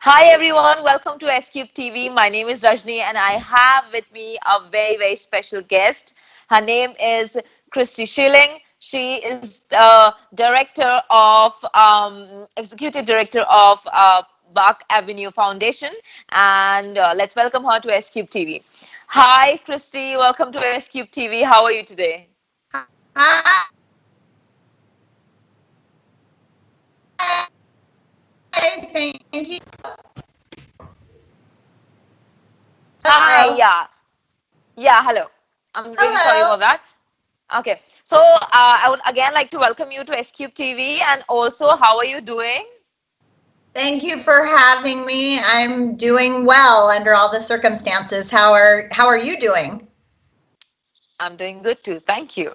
Hi everyone, welcome to S Cube TV. My name is Rajni and I have with me a very special guest. Her name is Christy Schilling. She is the executive director of Buck Avenue Foundation, and let's welcome her to S Cube TV. Hi Christy, welcome to S Cube TV. How are you today? Hi, thank you. Hi, Hello. yeah, hello. I'm really sorry Hello. about that. Okay, so I would again like to welcome you to S Cube TV, and also, how are you doing? Thank you for having me. I'm doing well under all the circumstances. How are you doing? I'm doing good too. Thank you.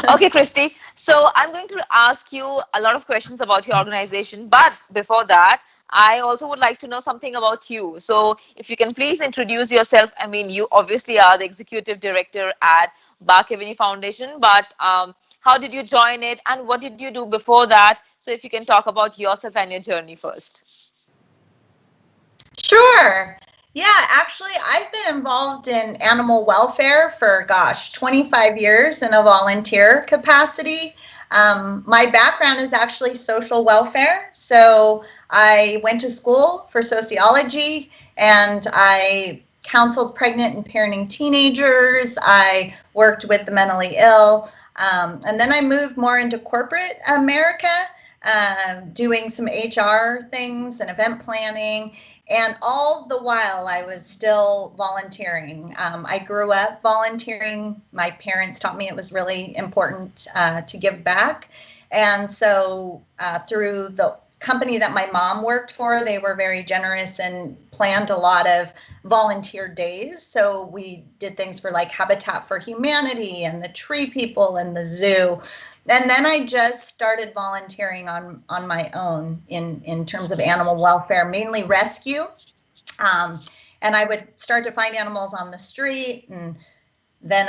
Okay, Christy. So I'm going to ask you a lot of questions about your organization, but before that, I also would like to know something about you. So if you can please introduce yourself. I mean, you obviously are the executive director at Bark Avenue Foundation, but how did you join it and what did you do before that? So if you can talk about yourself and your journey first. Sure. Yeah, actually, I've been involved in animal welfare for, 25 years in a volunteer capacity. My background is actually social welfare. So I went to school for sociology and I counseled pregnant and parenting teenagers. I worked with the mentally ill. And then I moved more into corporate America, doing some HR things and event planning. And all the while, I was still volunteering. I grew up volunteering. My parents taught me it was really important to give back. And so, through the company that my mom worked for, they were very generous and planned a lot of volunteer days. So, we did things for like Habitat for Humanity and the Tree People and the zoo. And then I just started volunteering on my own in terms of animal welfare, mainly rescue. Um, and I would start to find animals on the street, and then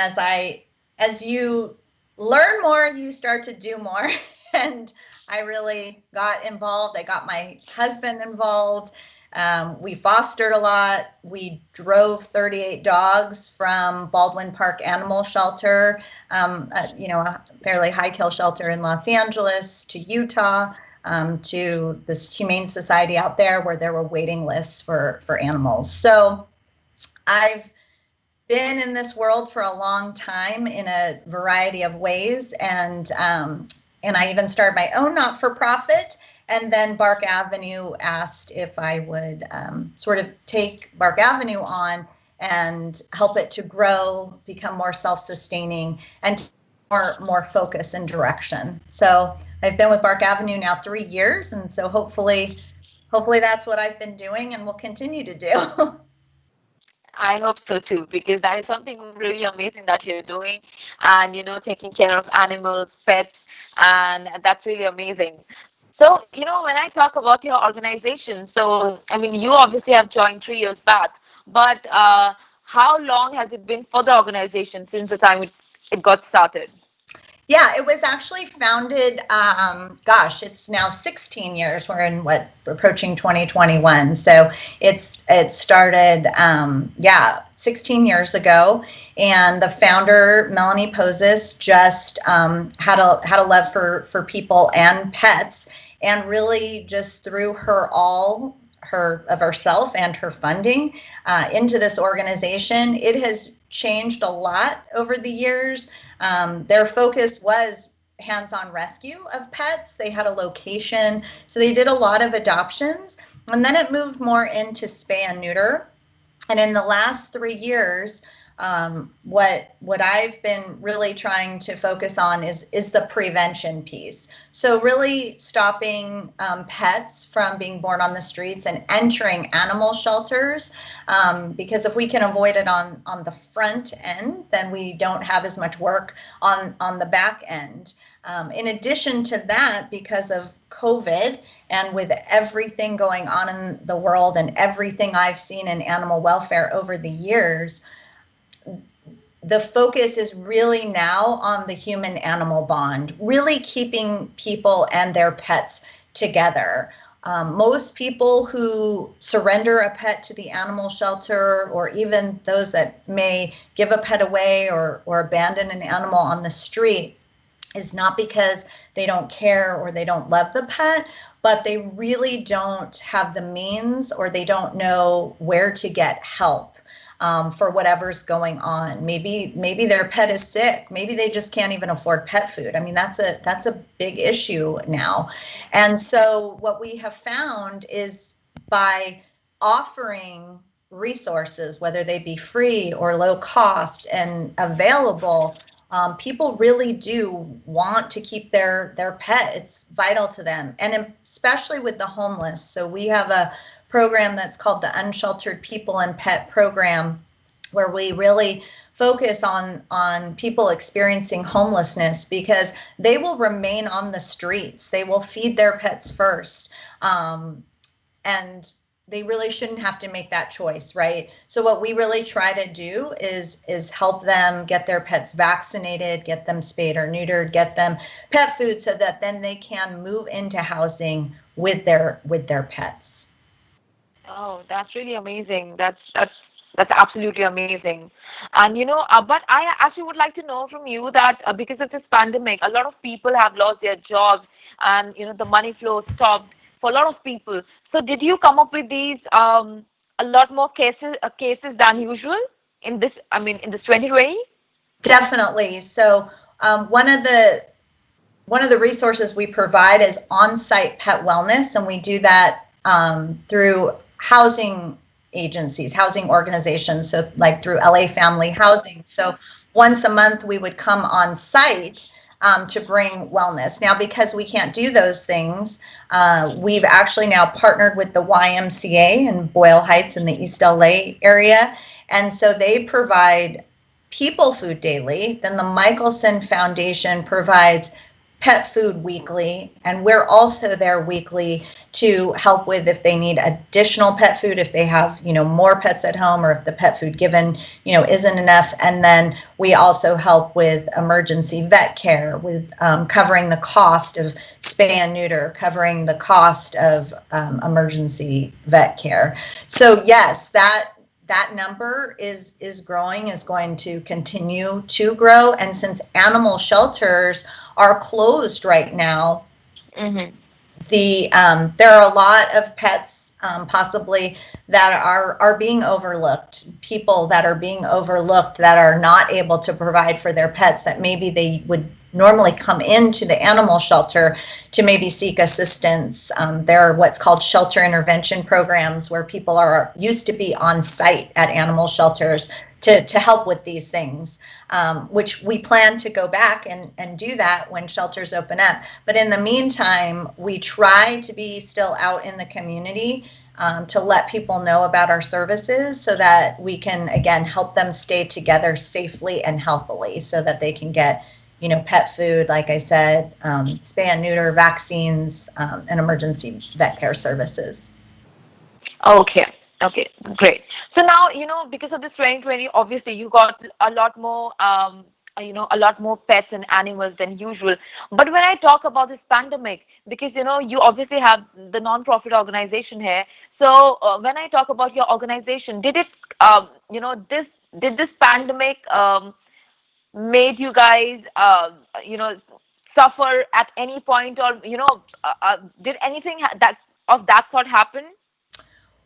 as you learn more, you start to do more. And I really got involved. I got my husband involved. We fostered a lot. We drove 38 dogs from Baldwin Park Animal Shelter, a fairly high kill shelter in Los Angeles, to Utah, to this Humane Society out there where there were waiting lists for animals. So I've been in this world for a long time in a variety of ways, and I even started my own not-for-profit. And then Bark Avenue asked if I would sort of take Bark Avenue on and help it to grow, become more self-sustaining, and more focus and direction. So I've been with Bark Avenue now 3 years, and so hopefully that's what I've been doing and will continue to do. I hope so too, because that is something really amazing that you're doing, and taking care of animals, pets, and that's really amazing. So, when I talk about your organization, so I mean, you obviously have joined 3 years back, but how long has it been for the organization since the time it got started? Yeah, it was actually founded, it's now 16 years. We're in approaching 2021. So it started, 16 years ago. And the founder, Melanie Pozis, just had a love for people and pets, and really just threw of herself and her funding into this organization. It has changed a lot over the years. Their focus was hands-on rescue of pets. They had a location, so they did a lot of adoptions, and then it moved more into spay and neuter. And in the last 3 years, what I've been really trying to focus on is the prevention piece. So really stopping pets from being born on the streets and entering animal shelters, because if we can avoid it on the front end, then we don't have as much work on the back end. In addition to that, because of COVID and with everything going on in the world and everything I've seen in animal welfare over the years, the focus is really now on the human animal bond, really keeping people and their pets together. Most people who surrender a pet to the animal shelter, or even those that may give a pet away or abandon an animal on the street, is not because they don't care or they don't love the pet, but they really don't have the means, or they don't know where to get help for whatever's going on. Maybe their pet is sick. Maybe they just can't even afford pet food. I mean, that's a big issue now. And so what we have found is, by offering resources, whether they be free or low cost and available, people really do want to keep their pet. It's vital to them, and especially with the homeless. So we have a program that's called the Unsheltered People and Pet Program, where we really focus on people experiencing homelessness, because they will remain on the streets. They will feed their pets first, and they really shouldn't have to make that choice, right? So what we really try to do is help them get their pets vaccinated, get them spayed or neutered, get them pet food, so that then they can move into housing with their pets. Oh, that's really amazing. That's absolutely amazing. And but I actually would like to know from you that because of this pandemic, a lot of people have lost their jobs, and the money flow stopped for a lot of people. So did you come up with these a lot more cases than usual in this? I mean, in this 2020? Definitely. So one of the resources we provide is on-site pet wellness, and we do that through housing agencies, housing organizations, so like through LA Family Housing. So once a month we would come on site to bring wellness. Now, because we can't do those things, we've actually now partnered with the YMCA in Boyle Heights in the East LA area, and so they provide people food daily. Then the Michelson Foundation provides pet food weekly, and we're also there weekly to help with if they need additional pet food, if they have more pets at home, or if the pet food given isn't enough. And then we also help with emergency vet care, with covering the cost of spay and neuter, covering the cost of emergency vet care. So yes, that number is growing, is going to continue to grow. And since animal shelters are closed right now, Mm-hmm. there are a lot of pets possibly that are being overlooked, people that are being overlooked, that are not able to provide for their pets, that maybe they would normally come into the animal shelter to maybe seek assistance. There are what's called shelter intervention programs, where people are used to be on site at animal shelters to help with these things, which we plan to go back and do that when shelters open up. But in the meantime, we try to be still out in the community to let people know about our services, so that we can, again, help them stay together safely and healthily, so that they can get pet food, like I said, spay and neuter, vaccines, and emergency vet care services. Okay. Okay. Great. So now, because of this 2020, obviously you got a lot more, a lot more pets and animals than usual. But when I talk about this pandemic, because, you obviously have the non-profit organization here. So when I talk about your organization, did it, did this pandemic made you guys, suffer at any point, or, did anything of that sort happen?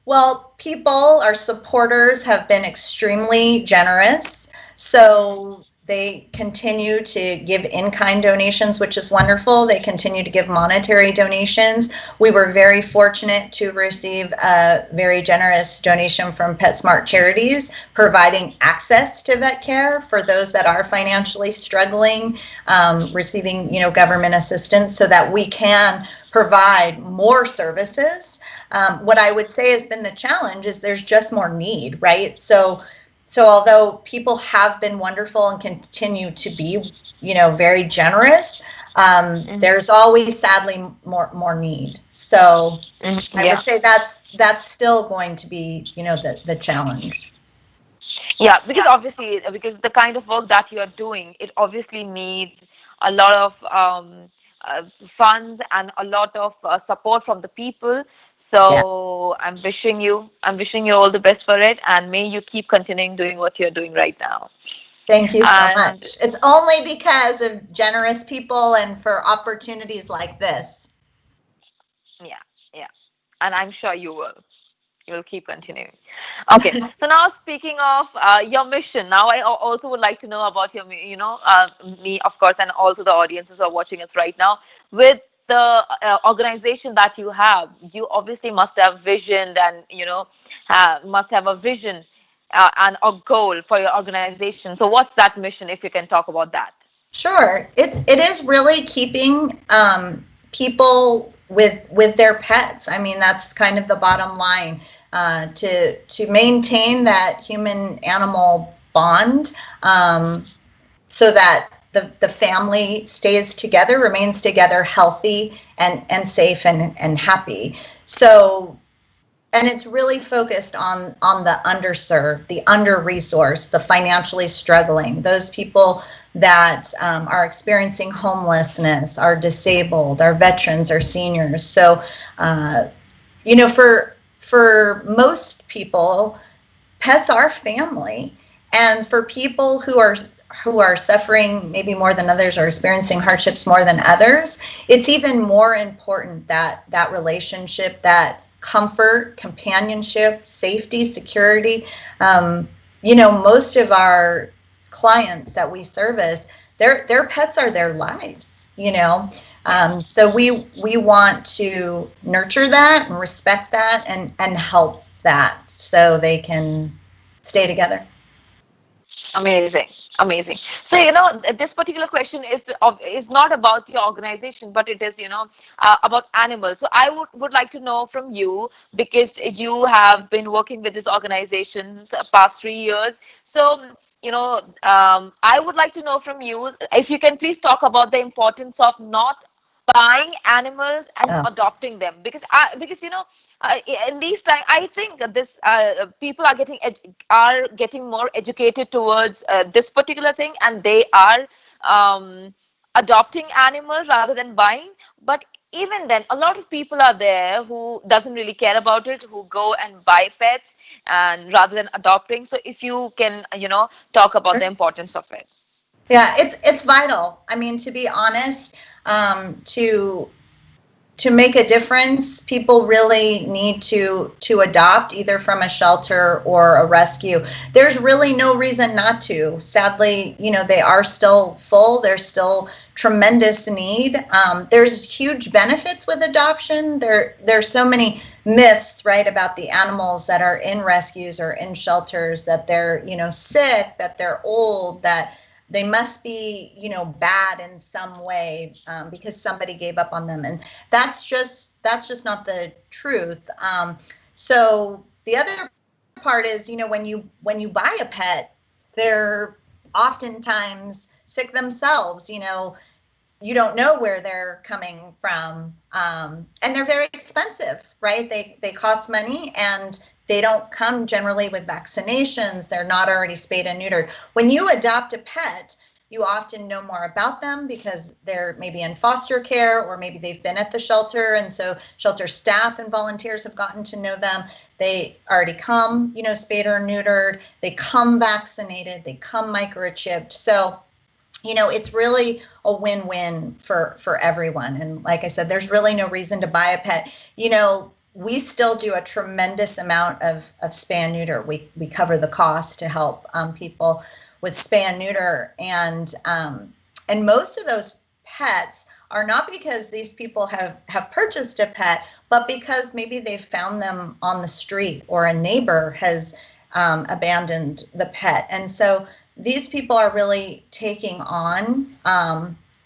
Well, people, our supporters, have been extremely generous. So they continue to give in-kind donations, which is wonderful. They continue to give monetary donations. We were very fortunate to receive a very generous donation from PetSmart Charities, providing access to vet care for those that are financially struggling, receiving, government assistance, so that we can provide more services. What I would say has been the challenge is there's just more need, right? So although people have been wonderful and continue to be, very generous, there's always, sadly, more need. So I would say that's still going to be, the challenge. Yeah, because obviously, because the kind of work that you are doing, it obviously needs a lot of funds and a lot of support from the people. Yes. So I'm wishing you all the best for it, and may you keep continuing doing what you're doing right now. Thank you so And much. It's only because of generous people and for opportunities like this. yeah, yeah, and I'm sure you will keep continuing. Okay, so now speaking of your mission, now I also would like to know about your, me, of course, and also the audiences who are watching us right now. With the organization that you have, you obviously must have visioned and, must have a vision and a goal for your organization. So what's that mission, if you can talk about that? Sure. It is really keeping people with their pets. I mean, that's kind of the bottom line. To maintain that human animal bond, so that the family stays together, remains together, healthy and safe and happy. So, and it's really focused on the underserved, the under-resourced, the financially struggling, those people that are experiencing homelessness, are disabled, are veterans, are seniors. So, for most people, pets are family, and for people who are suffering maybe more than others, or experiencing hardships more than others, it's even more important that that relationship, that comfort, companionship, safety, security. Most of our clients that we service, their pets are their lives. So we want to nurture that and respect that and help that so they can stay together. Amazing, amazing. So this particular question is not about your organization, but it is about animals. So I would like to know from you, because you have been working with this organization past 3 years. So I would like to know from you if you can please talk about the importance of not buying animals and Oh, adopting them, because in these time I think this people are getting more educated towards this particular thing, and they are adopting animals rather than buying. But even then, a lot of people are there who doesn't really care about it, who go and buy pets and rather than adopting. So if you can talk about the importance of it. yeah, it's vital. I mean, to be honest, to make a difference, people really need to adopt, either from a shelter or a rescue. There's really no reason not to. Sadly, they are still full. There's still tremendous need. There's huge benefits with adoption. There's so many myths, right, about the animals that are in rescues or in shelters, that they're sick, that they're old, that they must be, bad in some way, because somebody gave up on them, and that's just not the truth. So the other part is, when you buy a pet, they're oftentimes sick themselves. You don't know where they're coming from, and they're very expensive, right? They cost money, and they don't come generally with vaccinations. They're not already spayed and neutered. When you adopt a pet, you often know more about them because they're maybe in foster care, or maybe they've been at the shelter, and so shelter staff and volunteers have gotten to know them. They already come, spayed or neutered. They come vaccinated. They come microchipped. So it's really a win-win for everyone. And like I said, there's really no reason to buy a pet. We still do a tremendous amount of spay and neuter. We cover the cost to help people with spay and neuter, and most of those pets are not because these people have purchased a pet, but because maybe they found them on the street, or a neighbor has abandoned the pet. And so these people are really taking on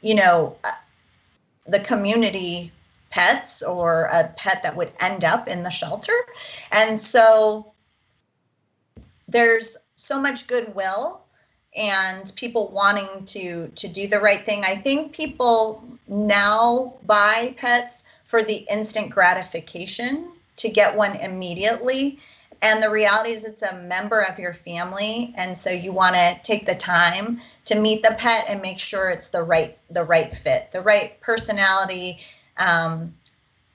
the community pets, or a pet that would end up in the shelter. And so there's so much goodwill and people wanting to do the right thing. I think people now buy pets for the instant gratification, to get one immediately. And the reality is it's a member of your family. And so you want to take the time to meet the pet and make sure it's the right fit, the right personality,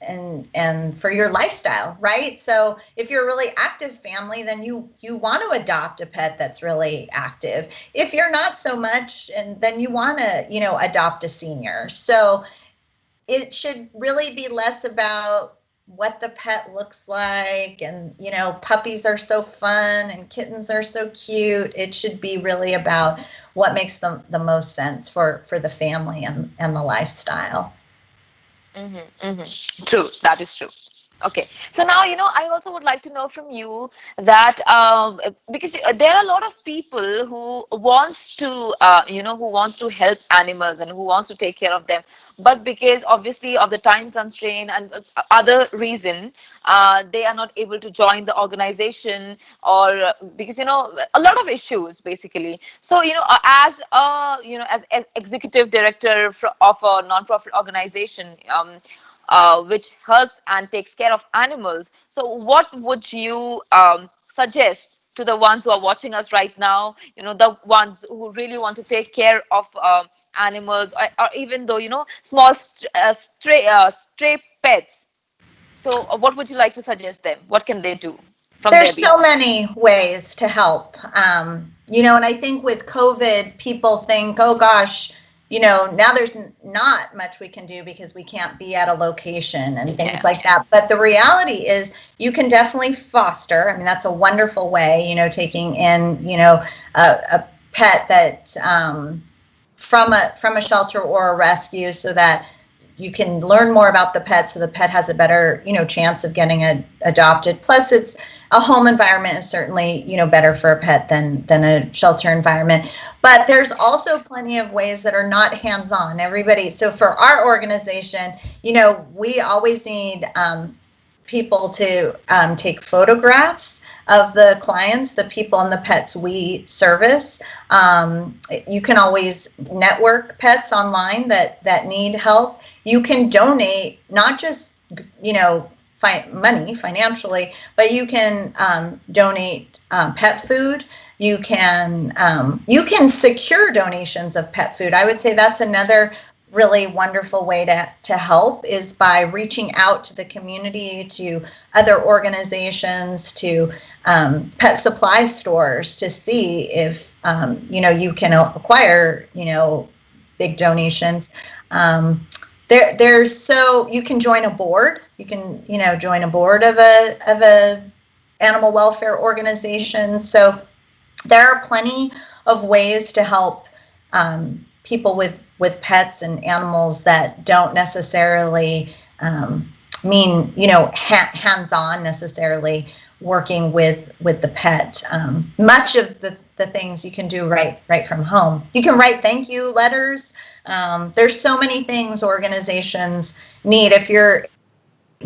and for your lifestyle, right? So if you're a really active family, then you want to adopt a pet that's really active. If you're not so much, and then you want to, adopt a senior. So it should really be less about what the pet looks like, and puppies are so fun and kittens are so cute. It should be really about what makes the most sense for the family and the lifestyle. True, that is true. Okay, so now I also would like to know from you that because there are a lot of people who wants to who wants to help animals and who wants to take care of them, but because obviously of the time constraint and other reason, they are not able to join the organization, or because a lot of issues basically. So as as executive director of a non-profit organization, which helps and takes care of animals. So what would you suggest to the ones who are watching us right now, the ones who really want to take care of animals, or even though, small stray pets. So what would you like to suggest them? What can they do from their There's so behalf? many ways to help. And I think with COVID, people think, oh gosh, now there's not much we can do because we can't be at a location and things like that. But the reality is you can definitely foster. I mean, that's a wonderful way, taking in, a pet that from a shelter or a rescue, so that you can learn more about the pet, so the pet has a better, chance of getting adopted. Plus, it's a home environment is certainly, better for a pet than a shelter environment. But there's also plenty of ways that are not hands-on. So for our organization, we always need people to take photographs of the clients, the people and the pets we service. You can always network pets online that need help. You can donate, not just, money financially, but you can donate pet food. You can secure donations of pet food. I would say that's another really wonderful way to help, is by reaching out to the community, to other organizations, to pet supply stores, to see if you can acquire big donations. You can join a board. You can join a board of a animal welfare organization. So there are plenty of ways to help people with pets and animals that don't necessarily mean hands-on necessarily working with the pet. Much of the things you can do right from home. You can write thank you letters. There's so many things organizations need. If you're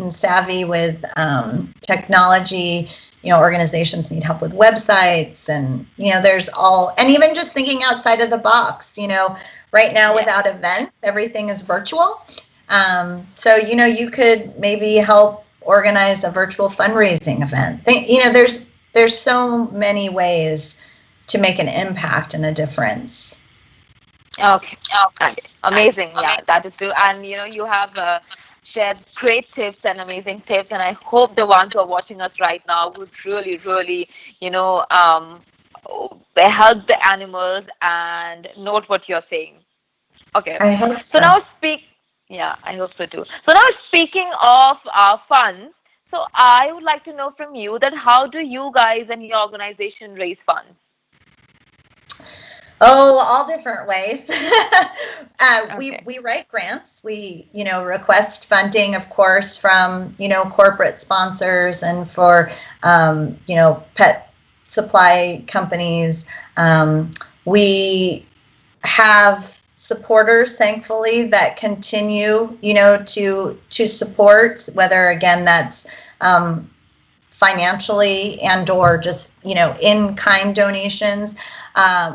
savvy with technology, organizations need help with websites, and there's and even just thinking outside of the box. Right now, without events, everything is virtual. So you could maybe help organize a virtual fundraising event. There's so many ways to make an impact and a difference. Okay. Amazing. Yeah, that is true. And you have shared great tips and amazing tips, and I hope the ones who are watching us right now would really, really, help the animals and note what you're saying. Okay. I hope So so. now yeah, I hope so too. So now speaking of funds, so I would like to know from you that how do you guys and your organization raise funds? Oh, all different ways. Okay. We write grants. We request funding, of course, from corporate sponsors and for pet supply companies. We have supporters, thankfully, that continue to support, whether again that's financially and or just in-kind donations.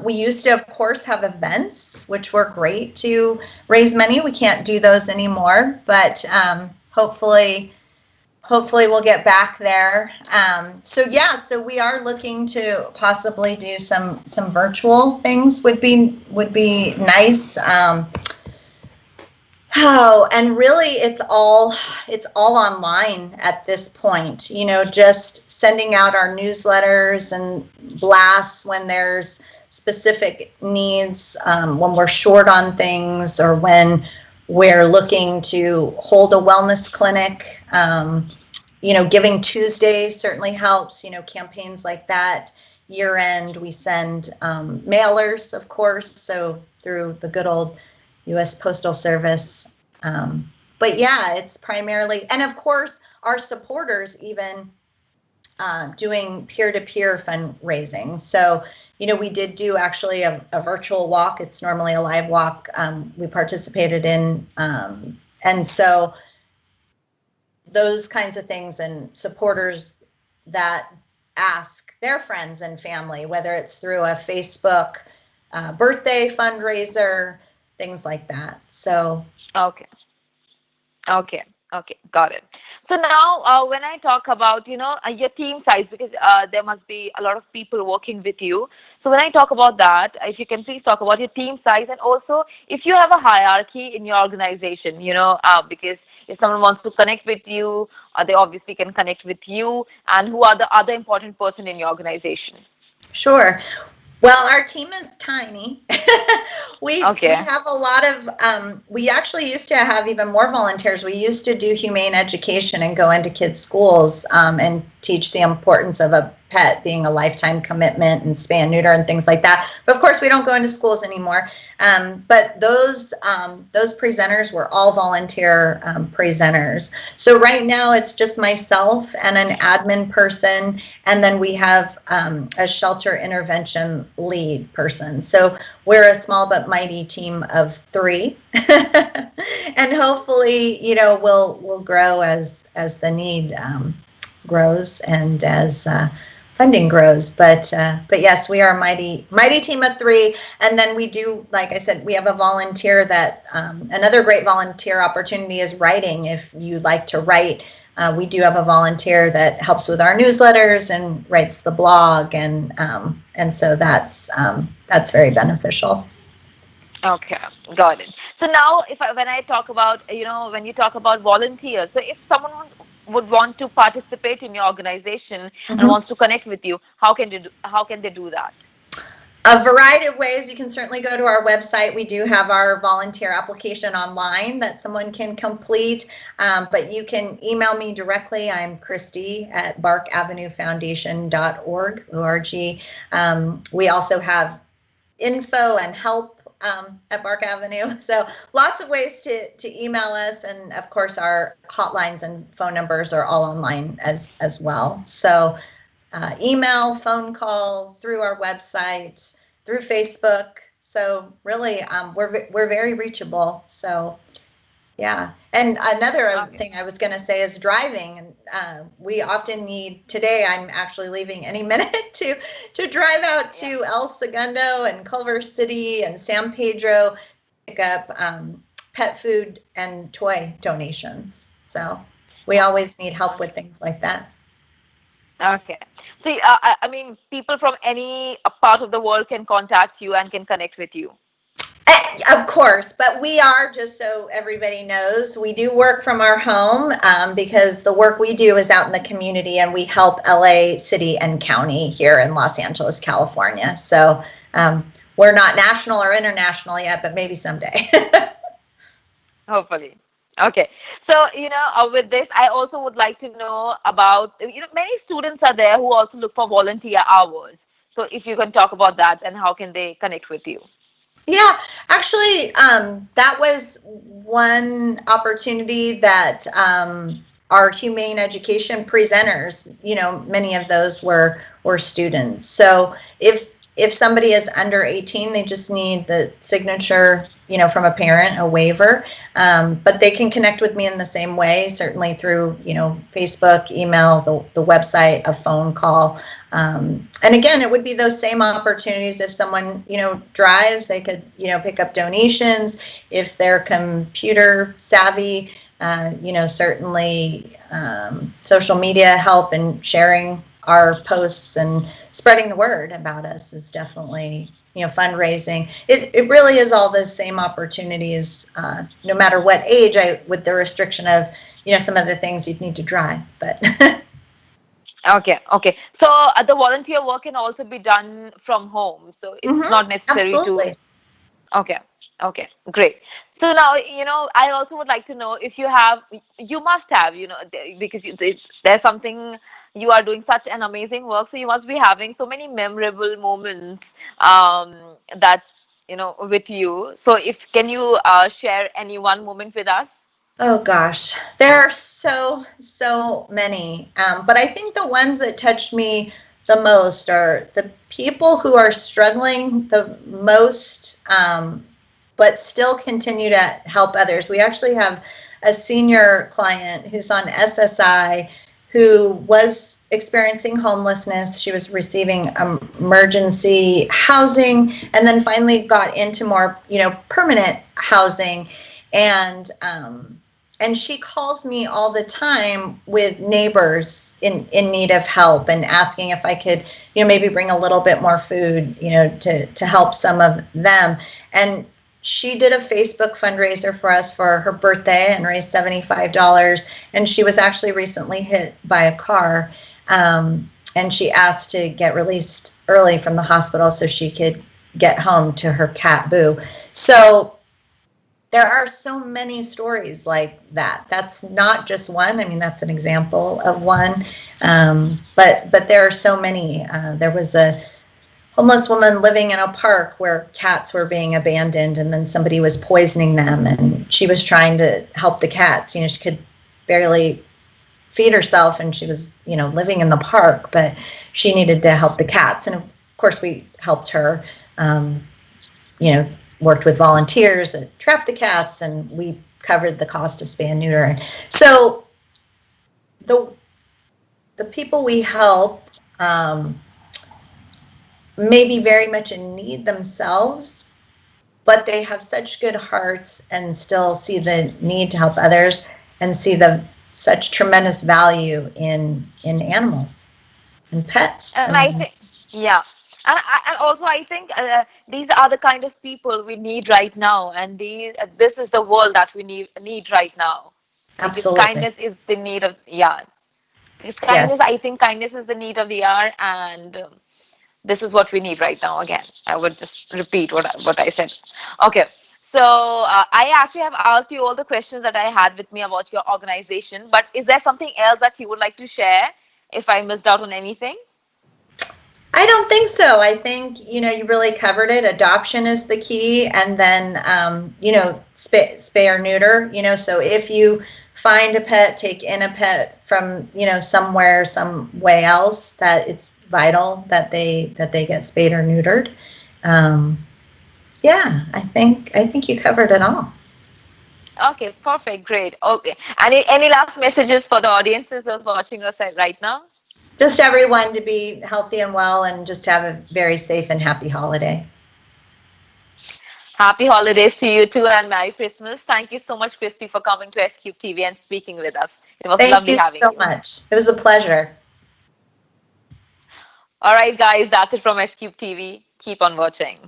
We used to, of course, have events, which were great to raise money. We can't do those anymore, but hopefully hopefully we'll get back there. So we are looking to possibly do some virtual things would be nice. And really it's all online at this point, just sending out our newsletters and blasts when there's specific needs, when we're short on things, or when we're looking to hold a wellness clinic. Giving Tuesday certainly helps, campaigns like that. Year end, we send mailers, of course, so through the good old U.S. Postal Service. But yeah, it's primarily, and of course, our supporters even doing peer-to-peer fundraising. So, we did do actually a virtual walk. It's normally a live walk we participated in. And so those kinds of things, and supporters that ask their friends and family, whether it's through a Facebook birthday fundraiser, things like that. So Okay, got it. So now, when I talk about, your team size, because there must be a lot of people working with you. So when I talk about that, if you can please talk about your team size, and also if you have a hierarchy in your organization, because if someone wants to connect with you, they obviously can connect with you, and who are the other important person in your organization? Sure. Well, our team is tiny. We have a lot of, we actually used to have even more volunteers. We used to do humane education and go into kids' schools and teach the importance of a pet being a lifetime commitment, and spay and neuter and things like that. But of course, we don't go into schools anymore. But those presenters were all volunteer presenters. So right now it's just myself and an admin person, and then we have a shelter intervention lead person. So we're a small but mighty team of 3, and hopefully, we'll grow as the need grows and as funding grows. But yes, we are a mighty team of 3. And then we do, like I said, we have a volunteer that another great volunteer opportunity is writing. If you like to write, we do have a volunteer that helps with our newsletters and writes the blog, and so that's very beneficial. Okay, got it. So now, when I talk about, when you talk about volunteers, so if someone would want to participate in your organization and wants to connect with you, how can they do that? A variety of ways. You can certainly go to our website. We do have our volunteer application online that someone can complete, but you can email me directly. I'm Christy at barkavenuefoundation.org. We also have info and help at Bark Avenue. So lots of ways to email us. And of course, our hotlines and phone numbers are all online as well. So email, phone call, through our website, through Facebook. So really, we're very reachable. So yeah. And another thing I was going to say is driving. And we often need, today I'm actually leaving any minute to drive out to El Segundo and Culver City and San Pedro, pick up pet food and toy donations. So we always need help with things like that. Okay. So, I mean, people from any part of the world can contact you and can connect with you. Of course, but we are, just so everybody knows, we do work from our home because the work we do is out in the community, and we help LA City and County here in Los Angeles, California. So we're not national or international yet, but maybe someday. Hopefully. Okay. So, with this, I also would like to know about, many students are there who also look for volunteer hours. So if you can talk about that, and how can they connect with you? Yeah, actually, that was one opportunity that our humane education presenters, many of those were students. So if somebody is under 18, they just need the signature, from a parent, a waiver. But they can connect with me in the same way, certainly through, Facebook, email, the website, a phone call. And again, it would be those same opportunities. If someone, drives, they could, pick up donations. If they're computer savvy, Certainly social media help in sharing our posts and spreading the word about us is definitely, fundraising. It really is all the same opportunities, no matter what age, with the restriction of, some of the things you'd need to drive, but. Okay, okay. So the volunteer work can also be done from home. So it's Mm-hmm, not necessary to. absolutely. Okay, okay, great. So now, I also would like to know if you must have, because there's something you are doing such an amazing work, so you must be having so many memorable moments that, with you. So if can you share any one moment with us? Oh gosh, there are so many. But I think the ones that touched me the most are the people who are struggling the most, but still continue to help others. We actually have a senior client who's on SSI who was experiencing homelessness. She was receiving emergency housing and then finally got into more, permanent housing. And she calls me all the time with neighbors in need of help and asking if I could, maybe bring a little bit more food, to help some of them. And she did a Facebook fundraiser for us for her birthday and raised $75. And she was actually recently hit by a car. And she asked to get released early from the hospital so she could get home to her cat Boo. So there are so many stories like that. That's not just one. I mean, that's an example of one. But there are so many. There was a homeless woman living in a park where cats were being abandoned, and then somebody was poisoning them, and she was trying to help the cats. She could barely feed herself, and she was, living in the park, but she needed to help the cats. And of course, we helped her. Worked with volunteers that trapped the cats, and we covered the cost of spay and neuter. So the people we help may be very much in need themselves, but they have such good hearts and still see the need to help others and see the such tremendous value in animals and pets. And I think, yeah. And also, I think these are the kind of people we need right now, and this is the world that we need right now, because Absolutely. kindness is the need of, yeah. Because kindness, Yes. I think kindness is the need of the hour, and this is what we need right now. Again, I would just repeat what I said. Okay, so I actually have asked you all the questions that I had with me about your organization, but is there something else that you would like to share? If I missed out on anything. I don't think so. I think, you really covered it. Adoption is the key. And then, spay or neuter, so if you find a pet, take in a pet from, somewhere, some way else, that it's vital that they get spayed or neutered. Yeah, I think you covered it all. Okay, perfect, great. Okay, any last messages for the audiences who's watching us right now? Just everyone to be healthy and well and just have a very safe and happy holiday. Happy holidays to you too, and Merry Christmas. Thank you so much, Christy, for coming to SCube TV and speaking with us. It was Thank lovely you having so you. much. It was a pleasure. All right, guys, that's it from SCube TV. Keep on watching.